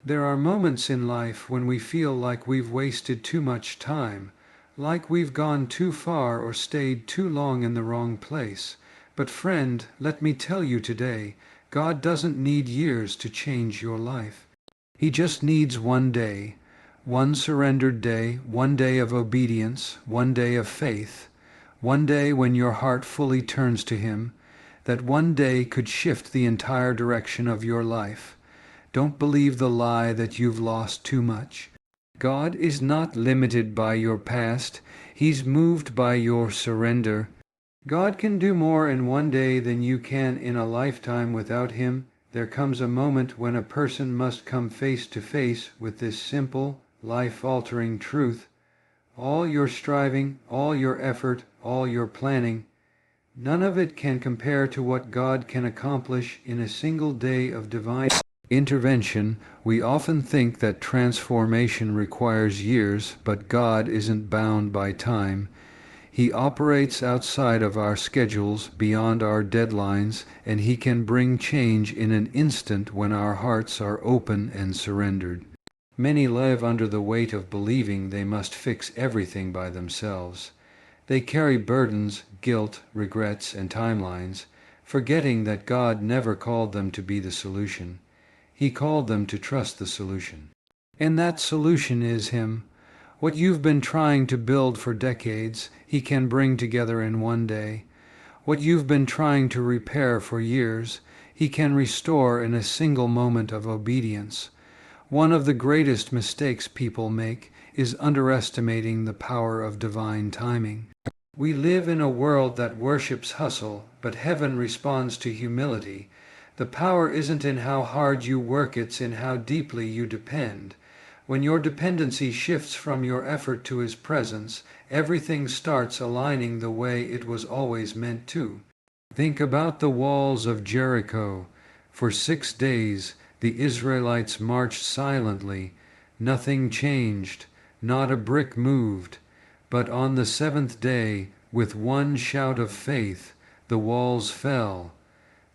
There are moments in life when we feel like we've wasted too much time, like we've gone too far or stayed too long in the wrong place. But friend, let me tell you today, God doesn't need years to change your life. He just needs one day, one surrendered day, one day of obedience, one day of faith, one day when your heart fully turns to Him. That one day could shift the entire direction of your life. Don't believe the lie that you've lost too much. God is not limited by your past. He's moved by your surrender. God can do more in one day than you can in a lifetime without Him. There comes a moment when a person must come face to face with this simple, life-altering truth. All your striving, all your effort, all your planning, none of it can compare to what God can accomplish in a single day of divine intervention. We often think that transformation requires years, but God isn't bound by time. He operates outside of our schedules, beyond our deadlines, and He can bring change in an instant when our hearts are open and surrendered. Many live under the weight of believing they must fix everything by themselves. They carry burdens, guilt, regrets, and timelines, forgetting that God never called them to be the solution. He called them to trust the solution. And that solution is Him. What you've been trying to build for decades, He can bring together in one day. What you've been trying to repair for years, He can restore in a single moment of obedience. One of the greatest mistakes people make is underestimating the power of divine timing. We live in a world that worships hustle, but heaven responds to humility. The power isn't in how hard you work, it's in how deeply you depend. When your dependency shifts from your effort to His presence, everything starts aligning the way it was always meant to. Think about the walls of Jericho. For 6 days, the Israelites marched silently. Nothing changed, not a brick moved. But on the 7th day, with one shout of faith, the walls fell.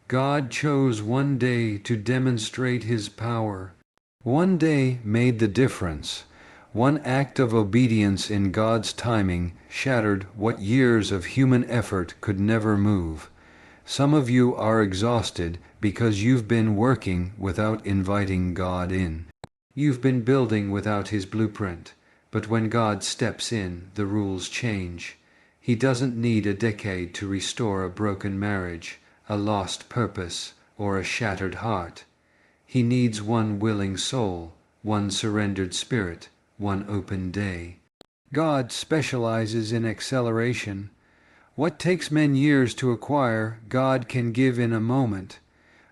God chose one day to demonstrate His power. One day made the difference. One act of obedience in God's timing shattered what years of human effort could never move. Some of you are exhausted because you've been working without inviting God in. You've been building without His blueprint. But when God steps in, the rules change. He doesn't need a decade to restore a broken marriage, a lost purpose, or a shattered heart. He needs one willing soul, one surrendered spirit, one open day. God specializes in acceleration. What takes men years to acquire, God can give in a moment.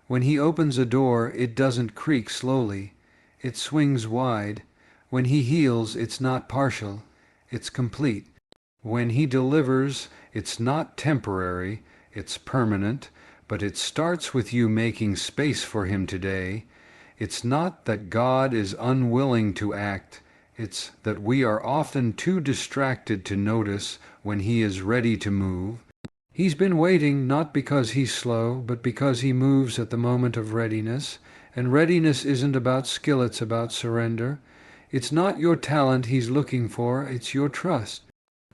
When He opens a door, it doesn't creak slowly. It swings wide. When He heals, it's not partial, it's complete. When He delivers, it's not temporary, it's permanent, but it starts with you making space for Him today. It's not that God is unwilling to act, it's that we are often too distracted to notice when He is ready to move. He's been waiting not because He's slow, but because He moves at the moment of readiness, and readiness isn't about skill, it's about surrender. It's not your talent He's looking for, it's your trust.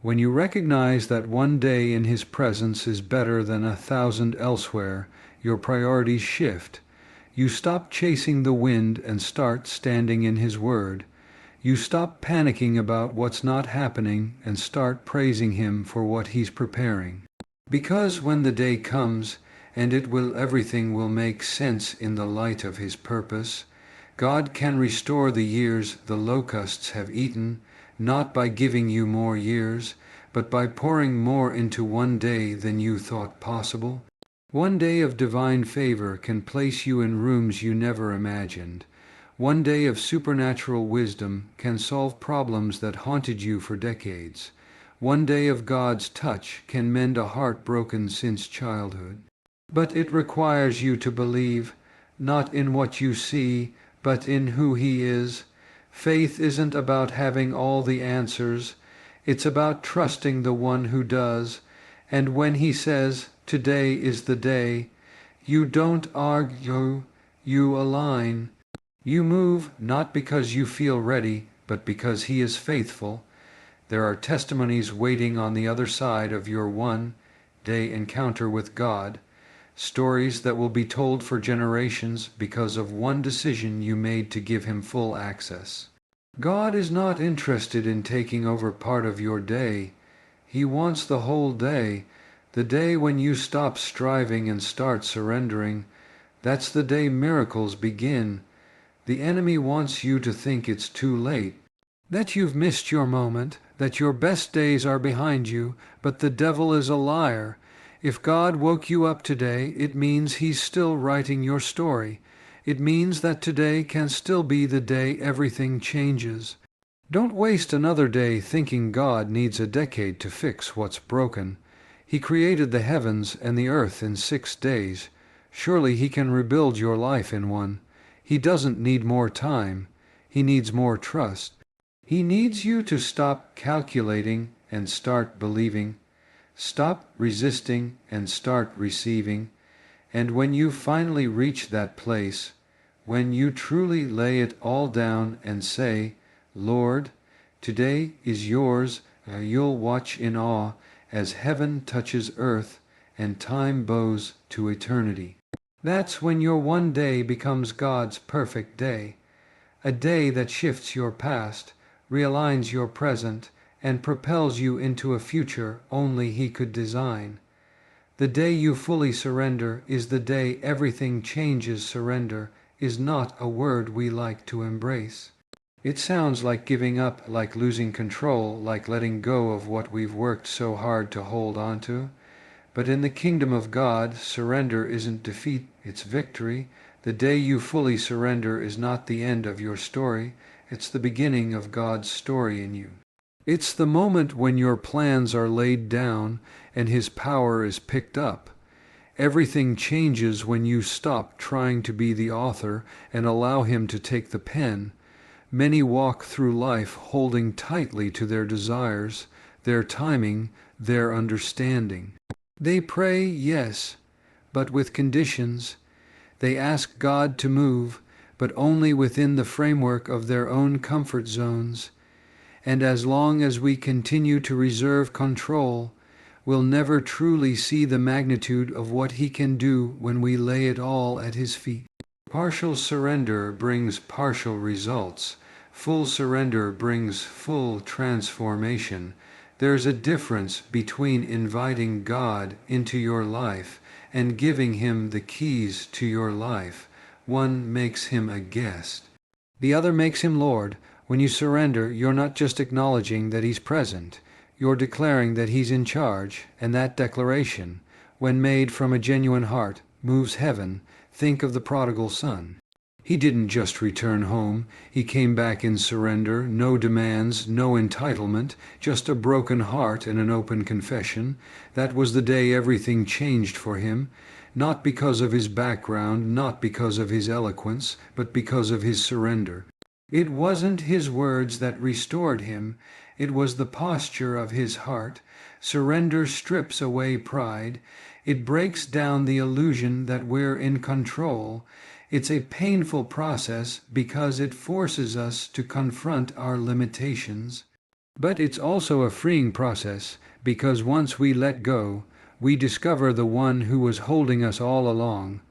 When you recognize that one day in His presence is better than 1,000 elsewhere, your priorities shift. You stop chasing the wind and start standing in His Word. You stop panicking about what's not happening and start praising Him for what He's preparing. Because when the day comes, and everything will make sense in the light of His purpose, God can restore the years the locusts have eaten, not by giving you more years, but by pouring more into one day than you thought possible. One day of divine favor can place you in rooms you never imagined. One day of supernatural wisdom can solve problems that haunted you for decades. One day of God's touch can mend a heart broken since childhood. But it requires you to believe, not in what you see, but in who He is. Faith isn't about having all the answers. It's about trusting the one who does. And when He says, "Today is the day," you don't argue, you align. You move not because you feel ready, but because He is faithful. There are testimonies waiting on the other side of your one-day encounter with God, stories that will be told for generations because of one decision you made to give Him full access. God is not interested in taking over part of your day. He wants the whole day, the day when you stop striving and start surrendering. That's the day miracles begin. The enemy wants you to think it's too late, that you've missed your moment, that your best days are behind you, but the devil is a liar. If God woke you up today, it means He's still writing your story. It means that today can still be the day everything changes. Don't waste another day thinking God needs a decade to fix what's broken. He created the heavens and the earth in 6 days. Surely He can rebuild your life in one. He doesn't need more time. He needs more trust. He needs you to stop calculating and start believing. Stop resisting and start receiving. And when you finally reach that place, when you truly lay it all down and say, Lord, today is yours, you'll watch in awe as heaven touches earth and time bows to eternity. That's when your one day becomes God's perfect day, a day that shifts your past, realigns your present, and propels you into a future only He could design. The day you fully surrender is the day everything changes. Surrender is not a word we like to embrace. It sounds like giving up, like losing control, like letting go of what we've worked so hard to hold on to. But in the kingdom of God, surrender isn't defeat, it's victory. The day you fully surrender is not the end of your story, it's the beginning of God's story in you. It's the moment when your plans are laid down and His power is picked up. Everything changes when you stop trying to be the author and allow Him to take the pen. Many walk through life holding tightly to their desires, their timing, their understanding. They pray, yes, but with conditions. They ask God to move, but only within the framework of their own comfort zones. And as long as we continue to reserve control, we'll never truly see the magnitude of what He can do when we lay it all at His feet. Partial surrender brings partial results. Full surrender brings full transformation. There's a difference between inviting God into your life and giving Him the keys to your life. One makes Him a guest. The other makes Him Lord. When you surrender, you're not just acknowledging that He's present. You're declaring that He's in charge, and that declaration, when made from a genuine heart, moves heaven. Think of the prodigal son. He didn't just return home. He came back in surrender, no demands, no entitlement, just a broken heart and an open confession. That was the day everything changed for him, not because of his background, not because of his eloquence, but because of his surrender. It wasn't his words that restored him, it was the posture of his heart. Surrender strips away pride. It breaks down the illusion that we're in control. It's a painful process because it forces us to confront our limitations. But it's also a freeing process because once we let go, we discover the one who was holding us all along.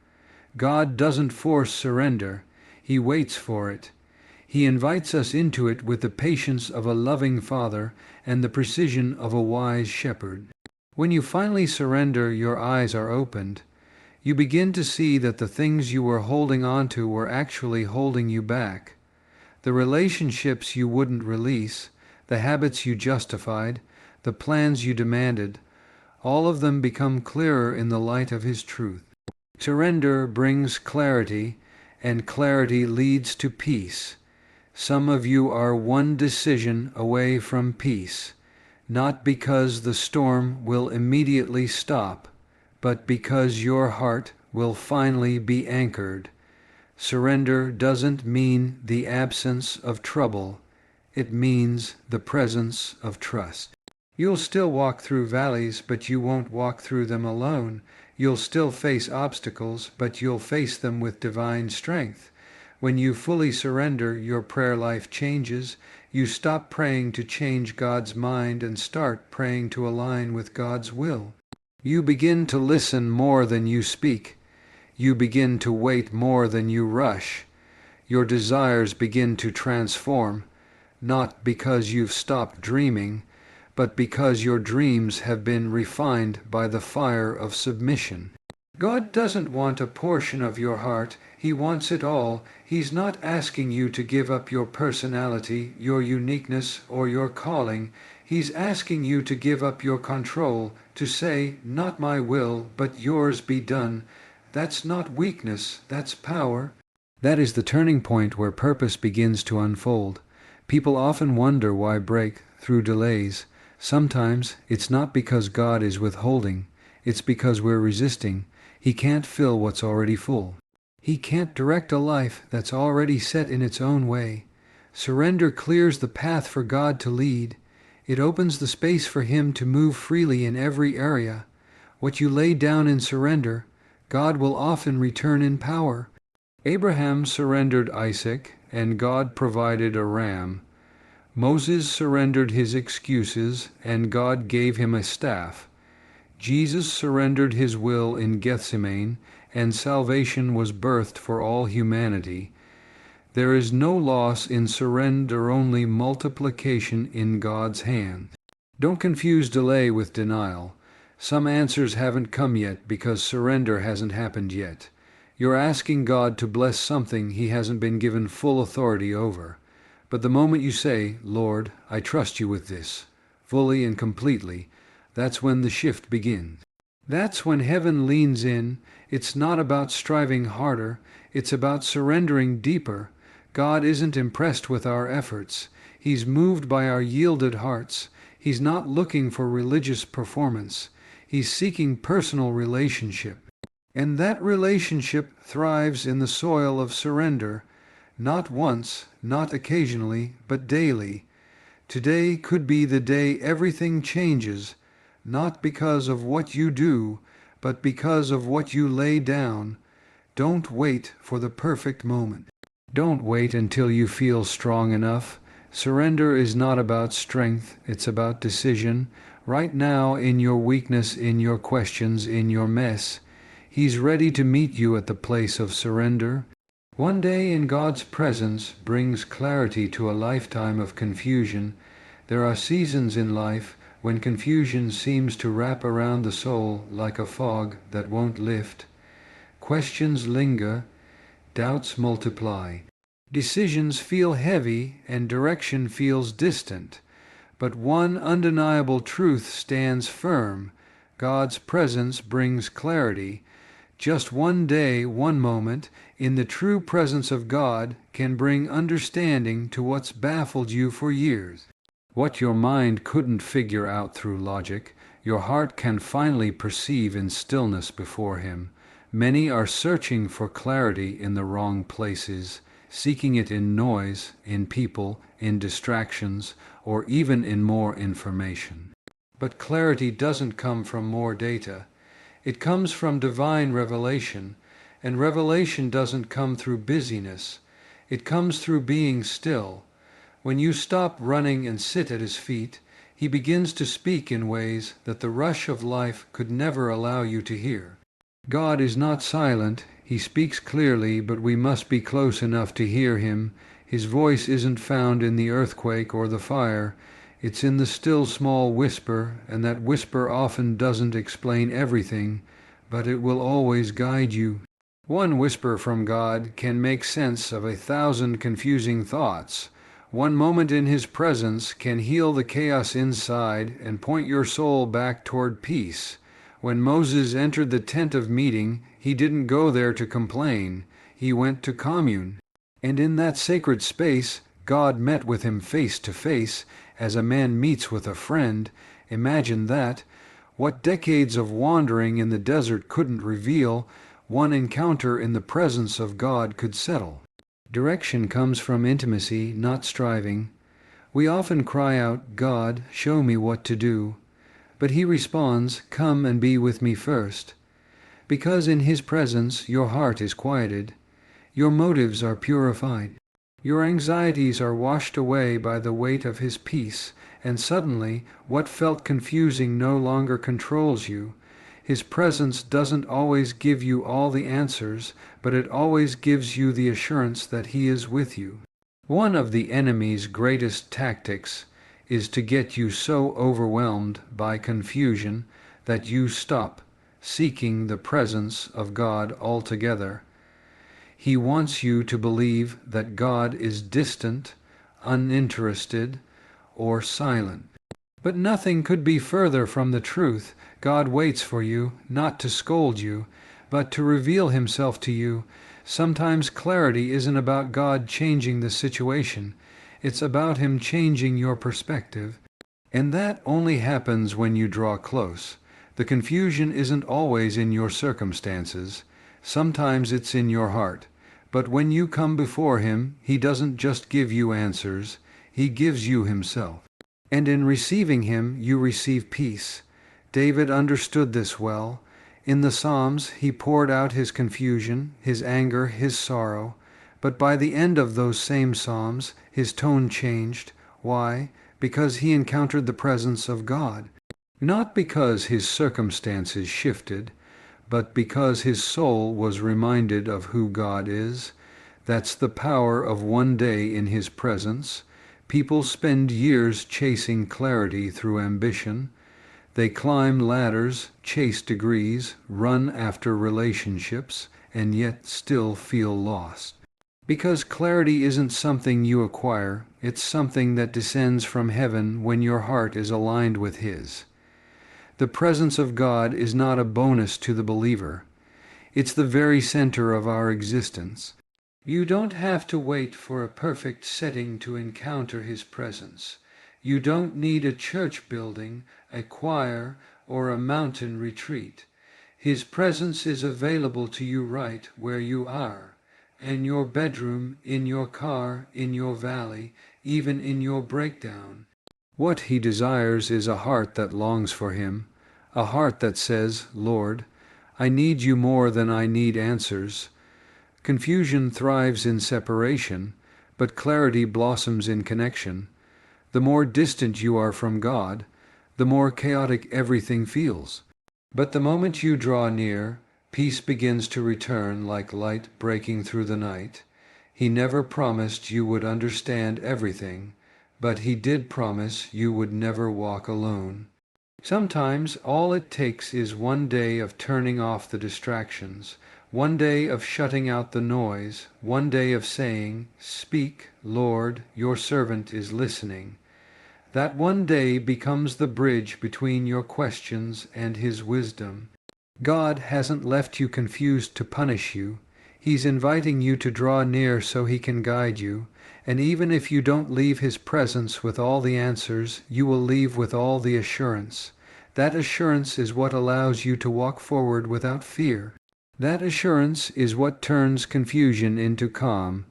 God doesn't force surrender. He waits for it. He invites us into it with the patience of a loving Father and the precision of a wise shepherd. When you finally surrender, your eyes are opened. You begin to see that the things you were holding on to were actually holding you back. The relationships you wouldn't release, the habits you justified, the plans you demanded, all of them become clearer in the light of His truth. Surrender brings clarity, and clarity leads to peace. Some of you are one decision away from peace, not because the storm will immediately stop, but because your heart will finally be anchored. Surrender doesn't mean the absence of trouble. It means the presence of trust. You'll still walk through valleys, but you won't walk through them alone. You'll still face obstacles, but you'll face them with divine strength. When you fully surrender, your prayer life changes. You stop praying to change God's mind and start praying to align with God's will. You begin to listen more than you speak. You begin to wait more than you rush. Your desires begin to transform, not because you've stopped dreaming, but because your dreams have been refined by the fire of submission. God doesn't want a portion of your heart. He wants it all. He's not asking you to give up your personality, your uniqueness, or your calling. He's asking you to give up your control, to say, "Not my will, but yours be done." That's not weakness, that's power. That is the turning point where purpose begins to unfold. People often wonder why break through delays. Sometimes it's not because God is withholding, it's because we're resisting. He can't fill what's already full. He can't direct a life that's already set in its own way. Surrender clears the path for God to lead. It opens the space for Him to move freely in every area. What you lay down in surrender, God will often return in power. Abraham surrendered Isaac, and God provided a ram. Moses surrendered his excuses, and God gave him a staff. Jesus surrendered his will in Gethsemane, and salvation was birthed for all humanity. There is no loss in surrender, only multiplication in God's hand. Don't confuse delay with denial. Some answers haven't come yet because surrender hasn't happened yet. You're asking God to bless something He hasn't been given full authority over. But the moment you say, "Lord, I trust you with this," fully and completely, that's when the shift begins. That's when heaven leans in. It's not about striving harder, it's about surrendering deeper. God isn't impressed with our efforts. He's moved by our yielded hearts. He's not looking for religious performance. He's seeking personal relationship. And that relationship thrives in the soil of surrender, not once, not occasionally, but daily. Today could be the day everything changes, not because of what you do, but because of what you lay down. Don't wait for the perfect moment. Don't wait until you feel strong enough. Surrender is not about strength, it's about decision. Right now, in your weakness, in your questions, in your mess, He's ready to meet you at the place of surrender. One day in God's presence brings clarity to a lifetime of confusion. There are seasons in life when confusion seems to wrap around the soul like a fog that won't lift. Questions linger, doubts multiply. Decisions feel heavy and direction feels distant. But one undeniable truth stands firm. God's presence brings clarity. Just one day, one moment, in the true presence of God can bring understanding to what's baffled you for years. What your mind couldn't figure out through logic, your heart can finally perceive in stillness before Him. Many are searching for clarity in the wrong places, seeking it in noise, in people, in distractions, or even in more information. But clarity doesn't come from more data. It comes from divine revelation, and revelation doesn't come through busyness. It comes through being still. When you stop running and sit at His feet, He begins to speak in ways that the rush of life could never allow you to hear. God is not silent. He speaks clearly, but we must be close enough to hear Him. His voice isn't found in the earthquake or the fire. It's in the still small whisper, and that whisper often doesn't explain everything, but it will always guide you. One whisper from God can make sense of 1,000 confusing thoughts. One moment in His presence can heal the chaos inside and point your soul back toward peace. When Moses entered the tent of meeting, he didn't go there to complain. He went to commune. And in that sacred space, God met with him face to face, as a man meets with a friend. Imagine that. What decades of wandering in the desert couldn't reveal, one encounter in the presence of God could settle. Direction comes from intimacy, not striving. We often cry out, "God, show me what to do." But He responds, "Come and be with me first." Because in His presence your heart is quieted. Your motives are purified. Your anxieties are washed away by the weight of His peace, and suddenly what felt confusing no longer controls you. His presence doesn't always give you all the answers, but it always gives you the assurance that He is with you. One of the enemy's greatest tactics is to get you so overwhelmed by confusion that you stop seeking the presence of God altogether. He wants you to believe that God is distant, uninterested, or silent. But nothing could be further from the truth. God waits for you, not to scold you, but to reveal Himself to you. Sometimes clarity isn't about God changing the situation. It's about Him changing your perspective. And that only happens when you draw close. The confusion isn't always in your circumstances. Sometimes it's in your heart. But when you come before Him, He doesn't just give you answers. He gives you Himself. And in receiving Him, you receive peace. David understood this well. In the Psalms, he poured out his confusion, his anger, his sorrow. But by the end of those same Psalms, his tone changed. Why? Because he encountered the presence of God. Not because his circumstances shifted, but because his soul was reminded of who God is. That's the power of one day in His presence. People spend years chasing clarity through ambition. They climb ladders, chase degrees, run after relationships, and yet still feel lost. Because clarity isn't something you acquire, it's something that descends from heaven when your heart is aligned with His. The presence of God is not a bonus to the believer. It's the very center of our existence. You don't have to wait for a perfect setting to encounter His presence. You don't need a church building, a choir, or a mountain retreat. His presence is available to you right where you are, in your bedroom, in your car, in your valley, even in your breakdown. What He desires is a heart that longs for Him, a heart that says, Lord, I need You more than I need answers. Confusion thrives in separation, but clarity blossoms in connection. The more distant you are from God, the more chaotic everything feels. But the moment you draw near, peace begins to return like light breaking through the night. He never promised you would understand everything, but He did promise you would never walk alone. Sometimes all it takes is one day of turning off the distractions, one day of shutting out the noise, one day of saying, Speak, Lord, Your servant is listening. That one day becomes the bridge between your questions and His wisdom. God hasn't left you confused to punish you. He's inviting you to draw near so He can guide you. And even if you don't leave His presence with all the answers, you will leave with all the assurance. That assurance is what allows you to walk forward without fear. That assurance is what turns confusion into calm.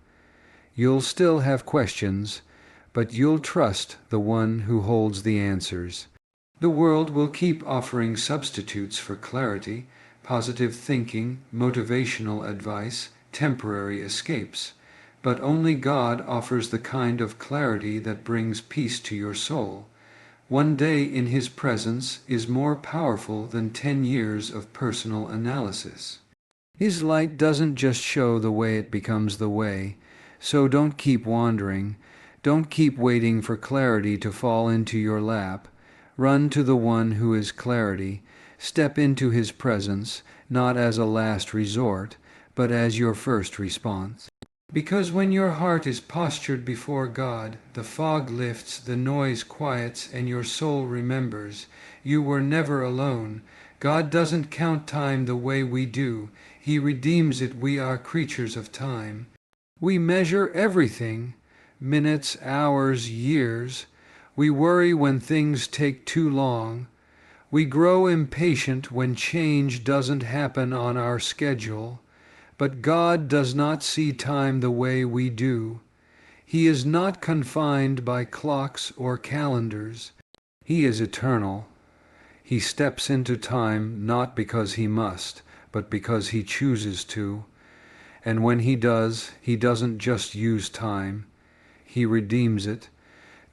You'll still have questions, but you'll trust the one who holds the answers. The world will keep offering substitutes for clarity, positive thinking, motivational advice, temporary escapes. But only God offers the kind of clarity that brings peace to your soul. One day in His presence is more powerful than 10 years of personal analysis. His light doesn't just show the way, it becomes the way. So don't keep wandering. Don't keep waiting for clarity to fall into your lap. Run to the one who is clarity. Step into His presence, not as a last resort, but as your first response. Because when your heart is postured before God, the fog lifts, the noise quiets, and your soul remembers. You were never alone. God doesn't count time the way we do. He redeems it. We are creatures of time. We measure everything, minutes, hours, years. We worry when things take too long. We grow impatient when change doesn't happen on our schedule. But God does not see time the way we do. He is not confined by clocks or calendars. He is eternal. He steps into time not because He must, but because He chooses to. And when he does, he doesn't just use time, he redeems it.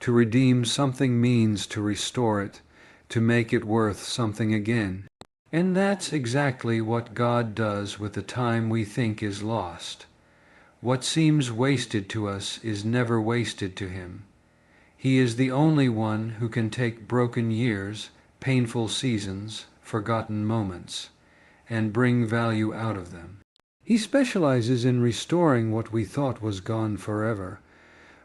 To redeem something means to restore it, to make it worth something again. And that's exactly what God does with the time we think is lost. What seems wasted to us is never wasted to him. He is the only one who can take broken years, painful seasons, forgotten moments, and bring value out of them. He specializes in restoring what we thought was gone forever.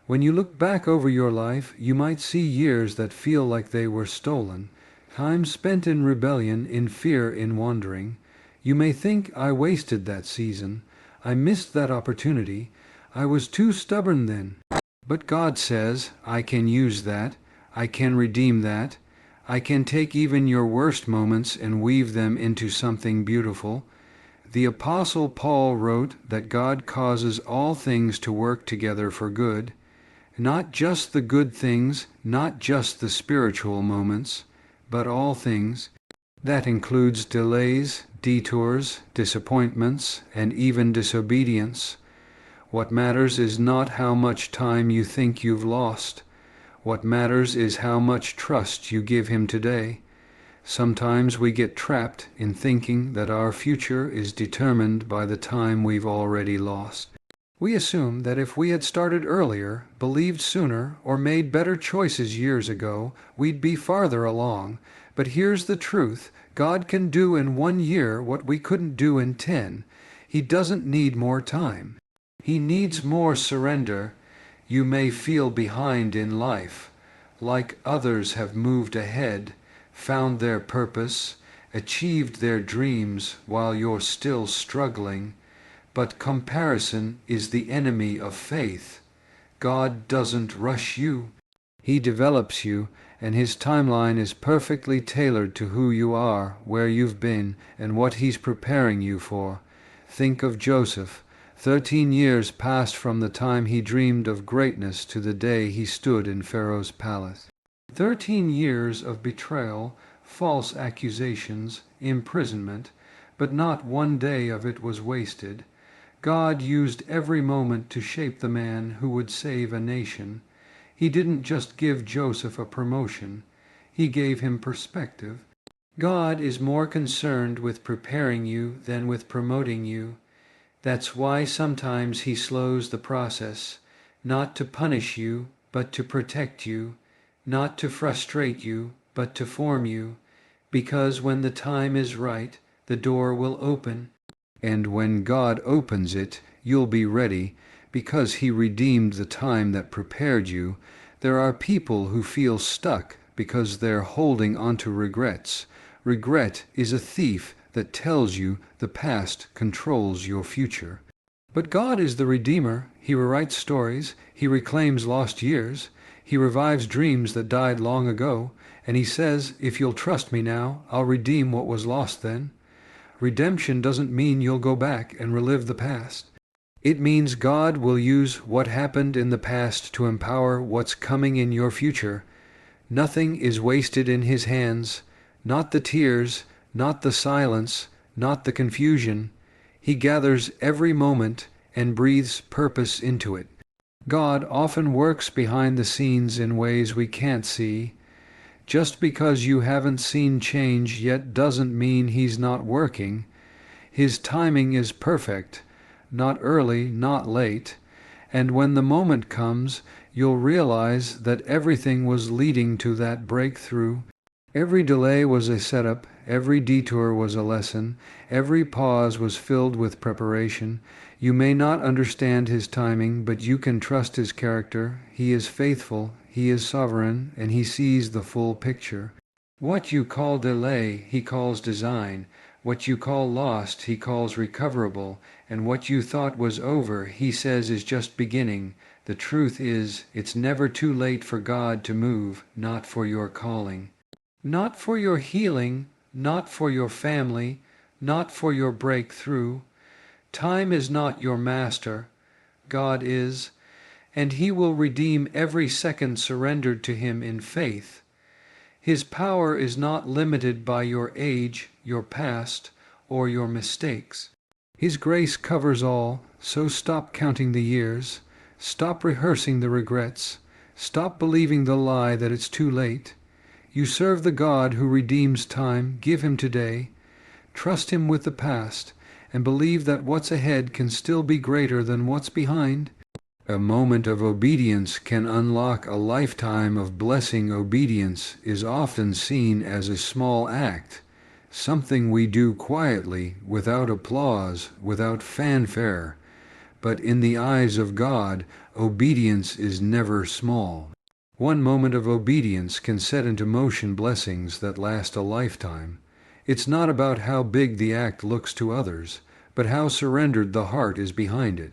When you look back over your life, you might see years that feel like they were stolen, time spent in rebellion, in fear, in wandering. You may think, I wasted that season. I missed that opportunity. I was too stubborn then. But God says, I can use that. I can redeem that. I can take even your worst moments and weave them into something beautiful. The Apostle Paul wrote that God causes all things to work together for good. Not just the good things, not just the spiritual moments, but all things. That includes delays, detours, disappointments, and even disobedience. What matters is not how much time you think you've lost. What matters is how much trust you give him today. Sometimes we get trapped in thinking that our future is determined by the time we've already lost. We assume that if we had started earlier, believed sooner, or made better choices years ago, we'd be farther along. But here's the truth. God can do in 1 year what we couldn't do in 10. He doesn't need more time. He needs more surrender. You may feel behind in life, like others have moved ahead, found their purpose, achieved their dreams while you're still struggling. But comparison is the enemy of faith. God doesn't rush you. He develops you, and his timeline is perfectly tailored to who you are, where you've been, and what he's preparing you for. Think of Joseph. 13 years passed from the time he dreamed of greatness to the day he stood in Pharaoh's palace. 13 years of betrayal, false accusations, imprisonment, but not one day of it was wasted. God used every moment to shape the man who would save a nation. He didn't just give Joseph a promotion, he gave him perspective. God is more concerned with preparing you than with promoting you. That's why sometimes he slows the process, not to punish you, but to protect you, not to frustrate you, but to form you, because when the time is right, the door will open. And when God opens it, you'll be ready, because he redeemed the time that prepared you. There are people who feel stuck because they're holding onto regrets. Regret is a thief that tells you the past controls your future. But God is the Redeemer. He rewrites stories. He reclaims lost years. He revives dreams that died long ago. And he says, if you'll trust me now, I'll redeem what was lost then. Redemption doesn't mean you'll go back and relive the past. It means God will use what happened in the past to empower what's coming in your future. Nothing is wasted in his hands, not the tears, not the silence, not the confusion. He gathers every moment and breathes purpose into it. God often works behind the scenes in ways we can't see. Just because you haven't seen change yet doesn't mean he's not working. His timing is perfect, not early, not late. And when the moment comes, you'll realize that everything was leading to that breakthrough. Every delay was a setup, every detour was a lesson, every pause was filled with preparation. You may not understand his timing, but you can trust his character. He is faithful, he is sovereign, and he sees the full picture. What you call delay, he calls design. What you call lost, he calls recoverable. And what you thought was over, he says is just beginning. The truth is, it's never too late for God to move, not for your calling. Not for your healing, not for your family, not for your breakthrough. Time is not your master. God is, and he will redeem every second surrendered to him in faith. His power is not limited by your age, your past, or your mistakes. His grace covers all, so stop counting the years, stop rehearsing the regrets, stop believing the lie that it's too late. You serve the God who redeems time, give him today, trust him with the past, and believe that what's ahead can still be greater than what's behind. A moment of obedience can unlock a lifetime of blessing. Obedience is often seen as a small act, something we do quietly, without applause, without fanfare. But in the eyes of God, obedience is never small. One moment of obedience can set into motion blessings that last a lifetime. It's not about how big the act looks to others, but how surrendered the heart is behind it.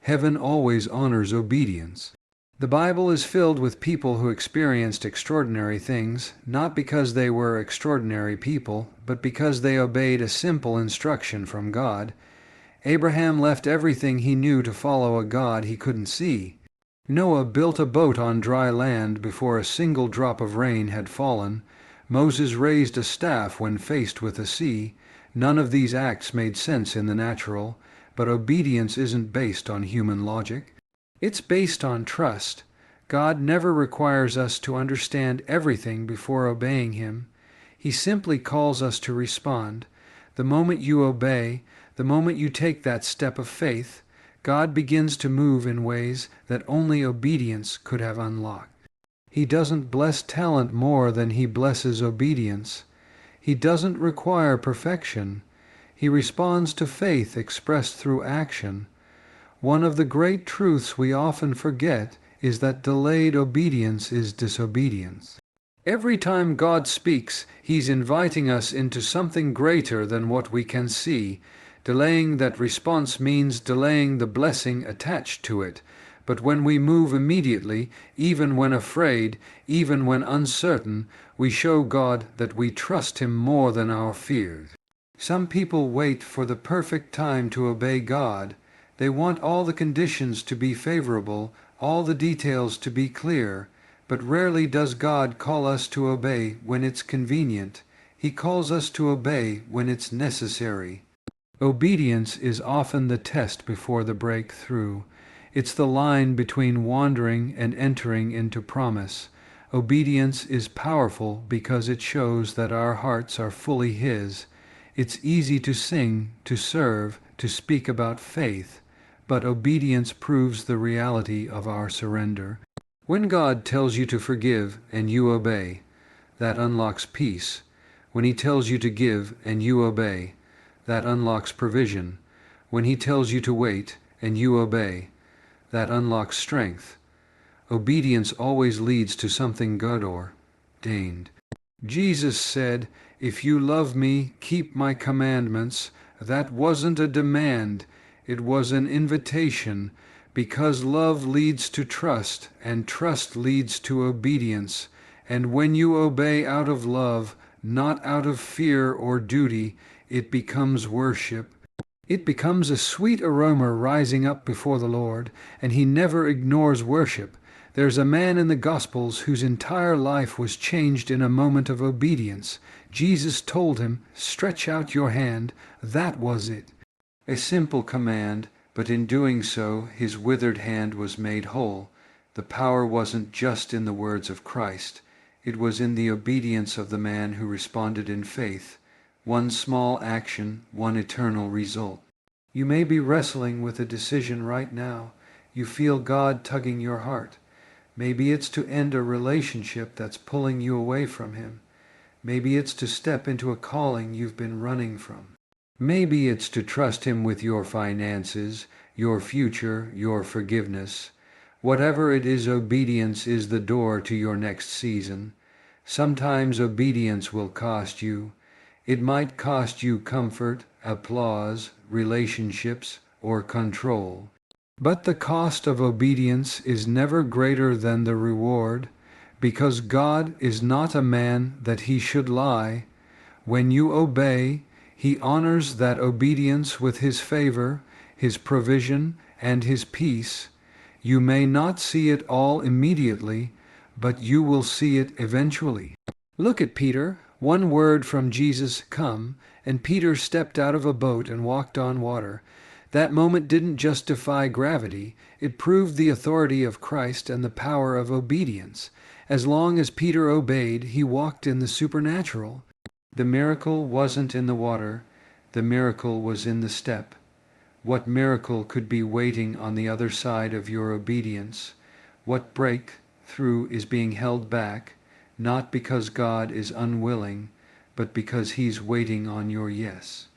Heaven always honors obedience. The Bible is filled with people who experienced extraordinary things, not because they were extraordinary people, but because they obeyed a simple instruction from God. Abraham left everything he knew to follow a God he couldn't see. Noah built a boat on dry land before a single drop of rain had fallen. Moses raised a staff when faced with a sea. None of these acts made sense in the natural, but obedience isn't based on human logic. It's based on trust. God never requires us to understand everything before obeying him. He simply calls us to respond. The moment you obey, the moment you take that step of faith, God begins to move in ways that only obedience could have unlocked. He doesn't bless talent more than he blesses obedience. He doesn't require perfection. He responds to faith expressed through action. One of the great truths we often forget is that delayed obedience is disobedience. Every time God speaks, he's inviting us into something greater than what we can see. Delaying that response means delaying the blessing attached to it. But when we move immediately, even when afraid, even when uncertain, we show God that we trust him more than our fears. Some people wait for the perfect time to obey God. They want all the conditions to be favorable, all the details to be clear, but rarely does God call us to obey when it's convenient. He calls us to obey when it's necessary. Obedience is often the test before the breakthrough. It's the line between wandering and entering into promise. Obedience is powerful because it shows that our hearts are fully his. It's easy to sing, to serve, to speak about faith, but obedience proves the reality of our surrender. When God tells you to forgive and you obey, that unlocks peace. When he tells you to give and you obey, that unlocks provision. When he tells you to wait and you obey, that unlocks strength. Obedience always leads to something good ordained. Jesus said, "If you love me, keep my commandments." That wasn't a demand, it was an invitation, because love leads to trust, and trust leads to obedience. And when you obey out of love, not out of fear or duty, it becomes worship. It becomes a sweet aroma rising up before the Lord, and he never ignores worship. There's a man in the Gospels whose entire life was changed in a moment of obedience. Jesus told him, "Stretch out your hand." That was it. A simple command, but in doing so, his withered hand was made whole. The power wasn't just in the words of Christ. It was in the obedience of the man who responded in faith. One small action, one eternal result. You may be wrestling with a decision right now. You feel God tugging your heart. Maybe it's to end a relationship that's pulling you away from him. Maybe it's to step into a calling you've been running from. Maybe it's to trust him with your finances, your future, your forgiveness. Whatever it is, obedience is the door to your next season. Sometimes obedience will cost you. It might cost you comfort, applause, relationships, or control. But the cost of obedience is never greater than the reward, because God is not a man that he should lie. When you obey, he honors that obedience with his favor, his provision, and his peace. You may not see it all immediately, but you will see it eventually. Look at Peter. One word from Jesus, "Come," and Peter stepped out of a boat and walked on water. That moment didn't just defy gravity, it proved the authority of Christ and the power of obedience. As long as Peter obeyed, he walked in the supernatural. The miracle wasn't in the water, the miracle was in the step. What miracle could be waiting on the other side of your obedience? What breakthrough is being held back, not because God is unwilling, but because He's waiting on your yes?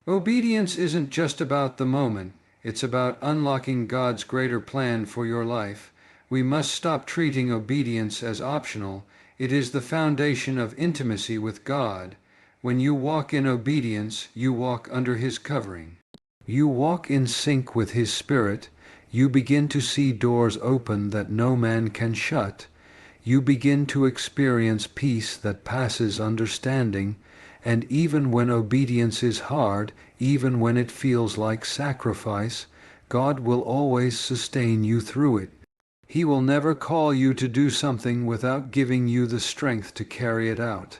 Obedience isn't just about the moment, it's about unlocking God's greater plan for your life. We must stop treating obedience as optional. It is the foundation of intimacy with God. When you walk in obedience, you walk under His covering. You walk in sync with His Spirit. You begin to see doors open that no man can shut. You begin to experience peace that passes understanding. And even when obedience is hard, even when it feels like sacrifice, God will always sustain you through it. He will never call you to do something without giving you the strength to carry it out.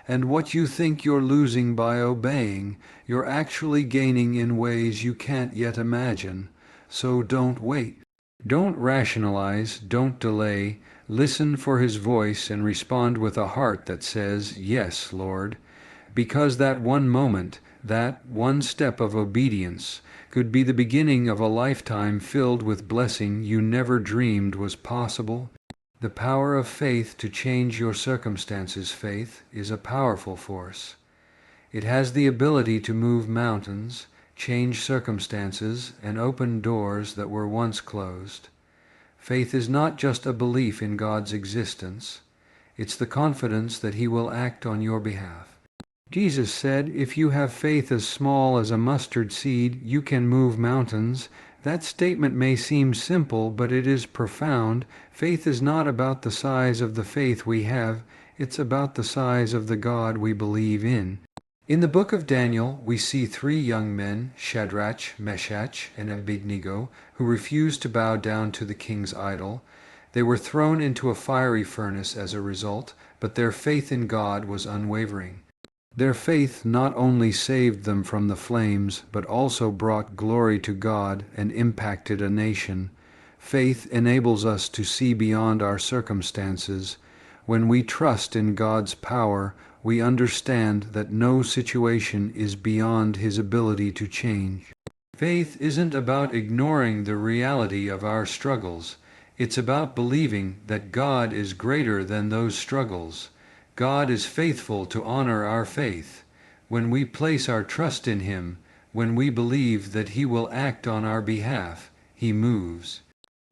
And what you think you're losing by obeying, you're actually gaining in ways you can't yet imagine. So don't wait. Don't rationalize, don't delay. Listen for His voice and respond with a heart that says, "Yes, Lord." Because that one moment, that one step of obedience, could be the beginning of a lifetime filled with blessing you never dreamed was possible. The power of faith to change your circumstances. Faith is a powerful force. It has the ability to move mountains, change circumstances, and open doors that were once closed. Faith is not just a belief in God's existence. It's the confidence that He will act on your behalf. Jesus said, "If you have faith as small as a mustard seed, you can move mountains." That statement may seem simple, but it is profound. Faith is not about the size of the faith we have, it's about the size of the God we believe in. In the book of Daniel, we see 3 young men, Shadrach, Meshach, and Abednego, who refused to bow down to the king's idol. They were thrown into a fiery furnace as a result, but their faith in God was unwavering. Their faith not only saved them from the flames, but also brought glory to God and impacted a nation. Faith enables us to see beyond our circumstances. When we trust in God's power, we understand that no situation is beyond His ability to change. Faith isn't about ignoring the reality of our struggles. It's about believing that God is greater than those struggles. God is faithful to honor our faith. When we place our trust in Him, when we believe that He will act on our behalf, He moves.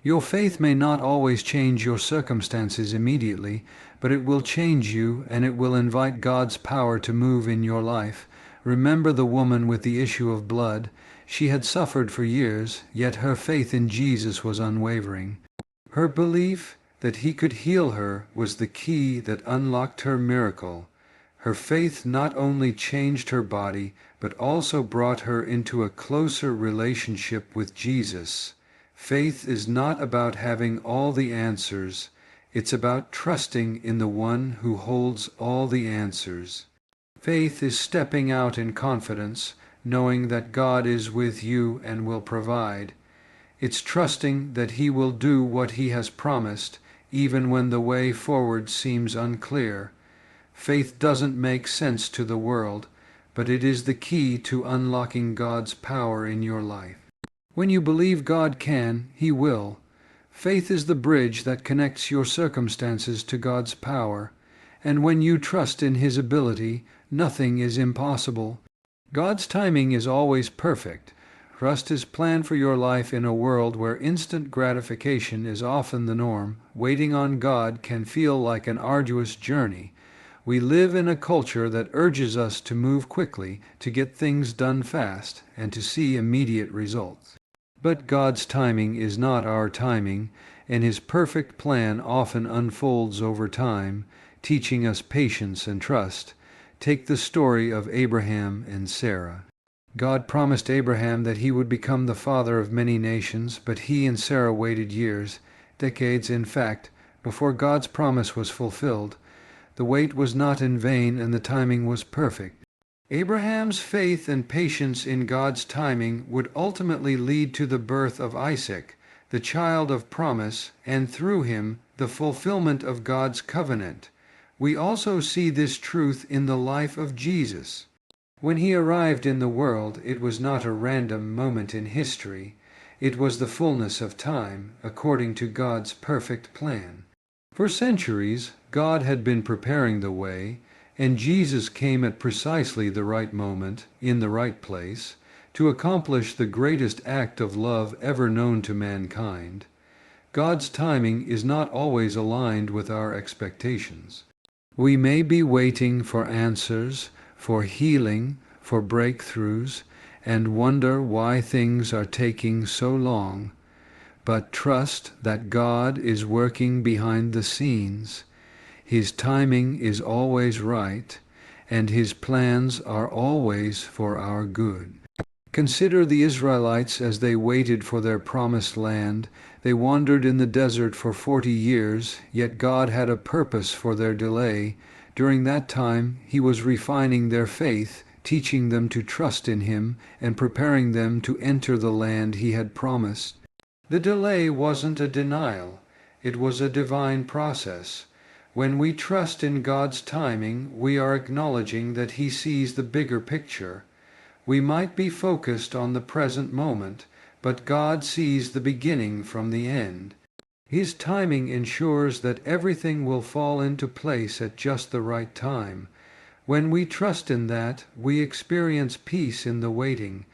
Your faith may not always change your circumstances immediately, but it will change you, and it will invite God's power to move in your life. Remember the woman with the issue of blood. She had suffered for years, yet her faith in Jesus was unwavering. Her belief that He could heal her was the key that unlocked her miracle. Her faith not only changed her body, but also brought her into a closer relationship with Jesus. Faith is not about having all the answers. It's about trusting in the one who holds all the answers. Faith is stepping out in confidence, knowing that God is with you and will provide. It's trusting that He will do what He has promised, even when the way forward seems unclear. Faith doesn't make sense to the world, but it is the key to unlocking God's power in your life. When you believe God can, He will. Faith is the bridge that connects your circumstances to God's power, and when you trust in His ability, nothing is impossible. God's timing is always perfect. Trust His plan for your life in a world where instant gratification is often the norm. Waiting on God can feel like an arduous journey. We live in a culture that urges us to move quickly, to get things done fast, and to see immediate results. But God's timing is not our timing, and His perfect plan often unfolds over time, teaching us patience and trust. Take the story of Abraham and Sarah. God promised Abraham that he would become the father of many nations, but he and Sarah waited years, decades in fact, before God's promise was fulfilled. The wait was not in vain, and the timing was perfect. Abraham's faith and patience in God's timing would ultimately lead to the birth of Isaac, the child of promise, and through him, the fulfillment of God's covenant. We also see this truth in the life of Jesus. When he arrived in the world, it was not a random moment in history. It was the fullness of time, according to God's perfect plan. For centuries, God had been preparing the way, and Jesus came at precisely the right moment, in the right place, to accomplish the greatest act of love ever known to mankind. God's timing is not always aligned with our expectations. We may be waiting for answers, for healing, for breakthroughs, and wonder why things are taking so long, but trust that God is working behind the scenes. His timing is always right, and His plans are always for our good. Consider the Israelites as they waited for their promised land. They wandered in the desert for 40 years, yet God had a purpose for their delay. During that time, He was refining their faith, teaching them to trust in Him, and preparing them to enter the land He had promised. The delay wasn't a denial. It was a divine process. When we trust in God's timing, we are acknowledging that He sees the bigger picture. We might be focused on the present moment, but God sees the beginning from the end. His timing ensures that everything will fall into place at just the right time. When we trust in that, we experience peace in the waiting.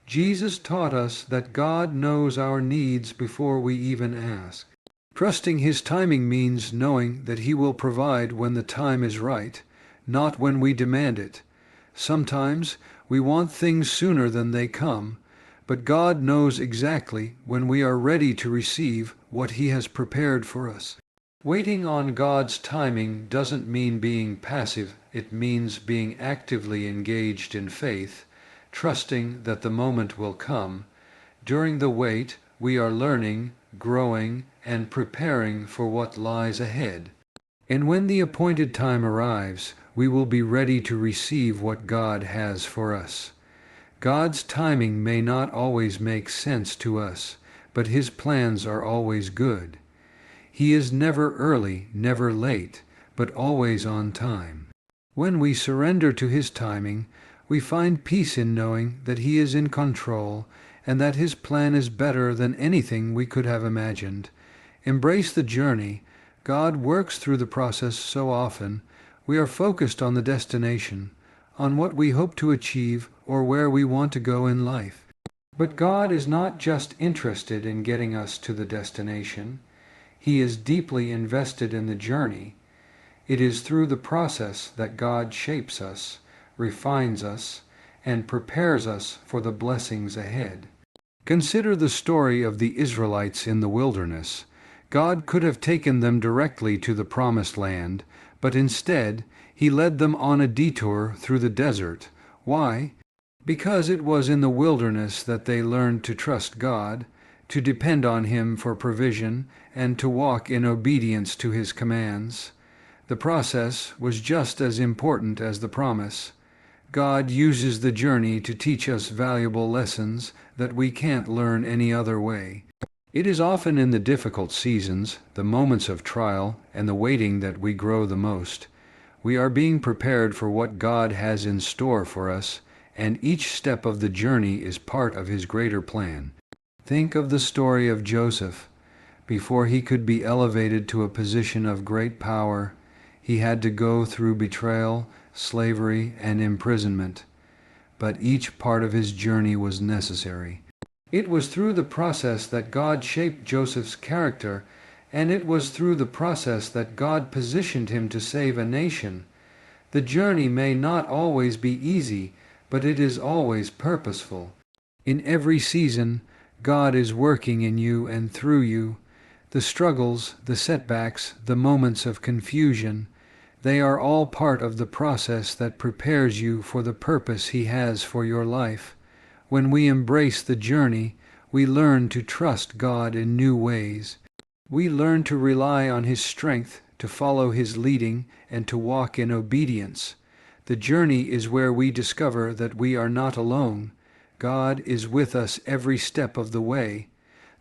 Jesus taught us that God knows our needs before we even ask. Trusting His timing means knowing that He will provide when the time is right, not when we demand it. Sometimes we want things sooner than they come, but God knows exactly when we are ready to receive what He has prepared for us. Waiting on God's timing doesn't mean being passive. It means being actively engaged in faith, trusting that the moment will come. During the wait, we are learning, growing, and preparing for what lies ahead. And when the appointed time arrives, we will be ready to receive what God has for us. God's timing may not always make sense to us, but His plans are always good. He is never early, never late, but always on time. When we surrender to His timing, we find peace in knowing that He is in control and that His plan is better than anything we could have imagined. Embrace the journey. God works through the process so often. We are focused on the destination, on what we hope to achieve or where we want to go in life. But God is not just interested in getting us to the destination. He is deeply invested in the journey. It is through the process that God shapes us, refines us, and prepares us for the blessings ahead. Consider the story of the Israelites in the wilderness. God could have taken them directly to the promised land, but instead He led them on a detour through the desert. Why? Because it was in the wilderness that they learned to trust God, to depend on Him for provision, and to walk in obedience to His commands. The process was just as important as the promise. God uses the journey to teach us valuable lessons that we can't learn any other way. It is often in the difficult seasons, the moments of trial, and the waiting that we grow the most. We are being prepared for what God has in store for us, and each step of the journey is part of His greater plan. Think of the story of Joseph. Before he could be elevated to a position of great power, he had to go through betrayal, slavery, and imprisonment. But each part of his journey was necessary. It was through the process that God shaped Joseph's character, and it was through the process that God positioned him to save a nation. The journey may not always be easy, but it is always purposeful. In every season, God is working in you and through you. The struggles, the setbacks, the moments of confusion, they are all part of the process that prepares you for the purpose He has for your life. When we embrace the journey, we learn to trust God in new ways. We learn to rely on His strength, to follow His leading, and to walk in obedience. The journey is where we discover that we are not alone. God is with us every step of the way.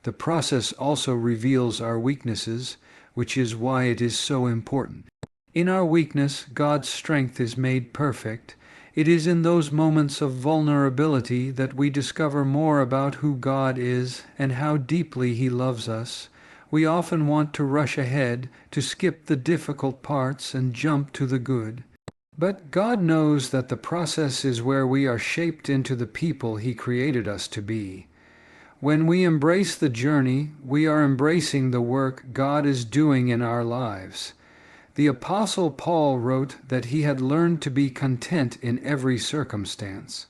The process also reveals our weaknesses, which is why it is so important. In our weakness, God's strength is made perfect. It is in those moments of vulnerability that we discover more about who God is and how deeply He loves us. We often want to rush ahead, to skip the difficult parts and jump to the good. But God knows that the process is where we are shaped into the people He created us to be. When we embrace the journey, we are embracing the work God is doing in our lives. The Apostle Paul wrote that he had learned to be content in every circumstance.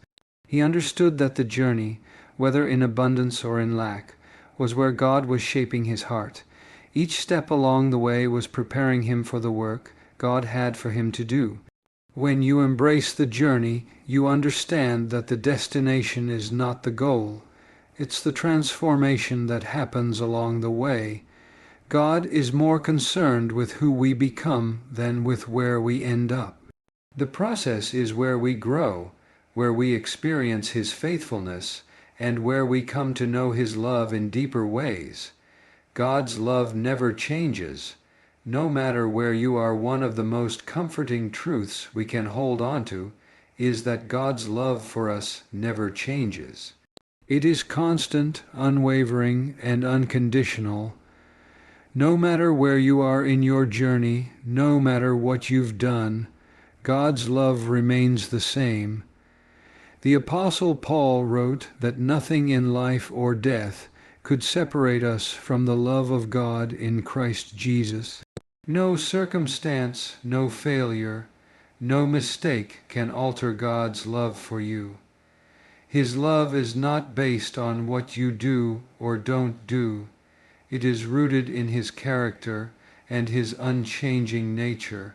He understood that the journey, whether in abundance or in lack, was where God was shaping his heart. Each step along the way was preparing him for the work God had for him to do. When you embrace the journey, you understand that the destination is not the goal. It's the transformation that happens along the way. God is more concerned with who we become than with where we end up. The process is where we grow, where we experience His faithfulness, and where we come to know His love in deeper ways. God's love never changes. No matter where you are, one of the most comforting truths we can hold on to is that God's love for us never changes. It is constant, unwavering, and unconditional. No matter where you are in your journey, no matter what you've done, God's love remains the same. The Apostle Paul wrote that nothing in life or death could separate us from the love of God in Christ Jesus. No circumstance, no failure, no mistake can alter God's love for you. His love is not based on what you do or don't do. It is rooted in His character and His unchanging nature.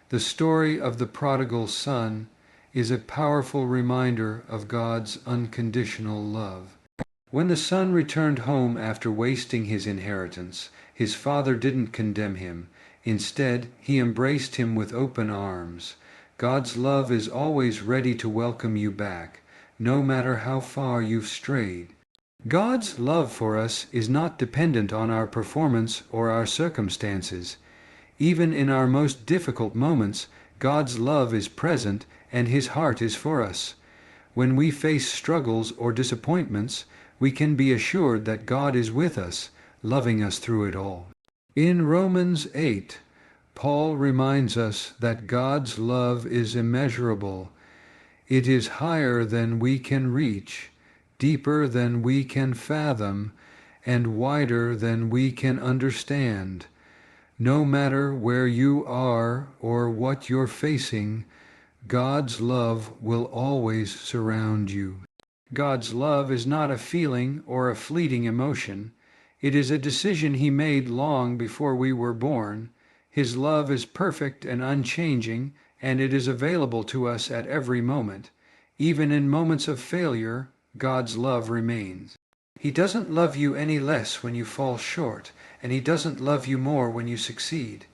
The story of the prodigal son is a powerful reminder of God's unconditional love. When the son returned home after wasting his inheritance, his father didn't condemn him. Instead, he embraced him with open arms. God's love is always ready to welcome you back, no matter how far you've strayed. God's love for us is not dependent on our performance or our circumstances. Even in our most difficult moments, God's love is present and His heart is for us. When we face struggles or disappointments, we can be assured that God is with us, loving us through it all. In Romans 8, Paul reminds us that God's love is immeasurable. It is higher than we can reach, deeper than we can fathom, and wider than we can understand. No matter where you are or what you're facing, God's love will always surround you. God's love is not a feeling or a fleeting emotion. It is a decision He made long before we were born. His love is perfect and unchanging, and it is available to us at every moment. Even in moments of failure, God's love remains. He doesn't love you any less when you fall short, and He doesn't love you more when you succeed.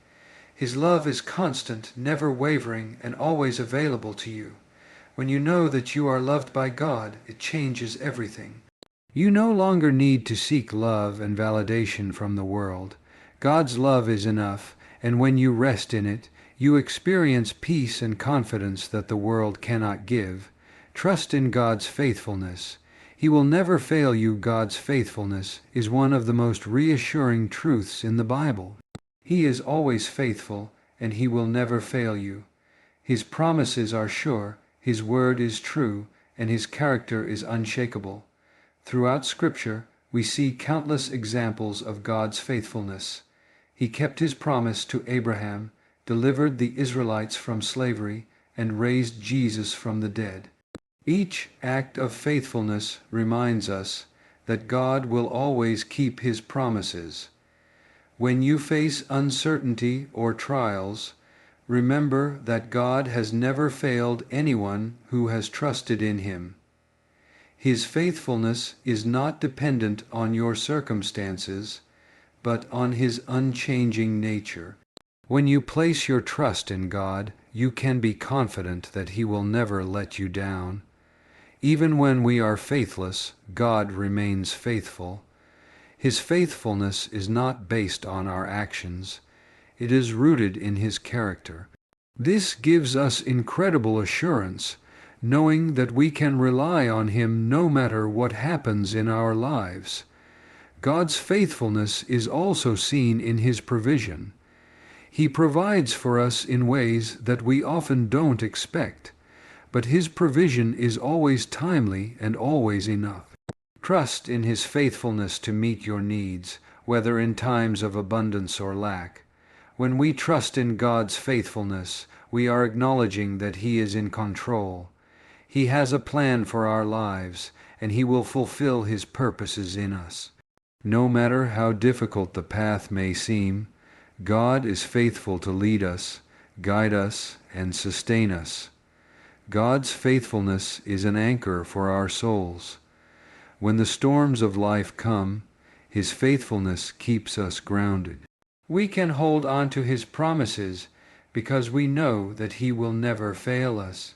His love is constant, never wavering, and always available to you. When you know that you are loved by God, it changes everything. You no longer need to seek love and validation from the world. God's love is enough, and when you rest in it, you experience peace and confidence that the world cannot give. Trust in God's faithfulness. He will never fail you. God's faithfulness is one of the most reassuring truths in the Bible. He is always faithful, and He will never fail you. His promises are sure, His word is true, and His character is unshakable. Throughout Scripture, we see countless examples of God's faithfulness. He kept His promise to Abraham, delivered the Israelites from slavery, and raised Jesus from the dead. Each act of faithfulness reminds us that God will always keep His promises. When you face uncertainty or trials, remember that God has never failed anyone who has trusted in Him. His faithfulness is not dependent on your circumstances, but on His unchanging nature. When you place your trust in God, you can be confident that He will never let you down. Even when we are faithless, God remains faithful. His faithfulness is not based on our actions. It is rooted in His character. This gives us incredible assurance, knowing that we can rely on Him no matter what happens in our lives. God's faithfulness is also seen in His provision. He provides for us in ways that we often don't expect, but His provision is always timely and always enough. Trust in His faithfulness to meet your needs, whether in times of abundance or lack. When we trust in God's faithfulness, we are acknowledging that He is in control. He has a plan for our lives, and He will fulfill His purposes in us. No matter how difficult the path may seem, God is faithful to lead us, guide us, and sustain us. God's faithfulness is an anchor for our souls. When the storms of life come, His faithfulness keeps us grounded. We can hold on to His promises because we know that He will never fail us.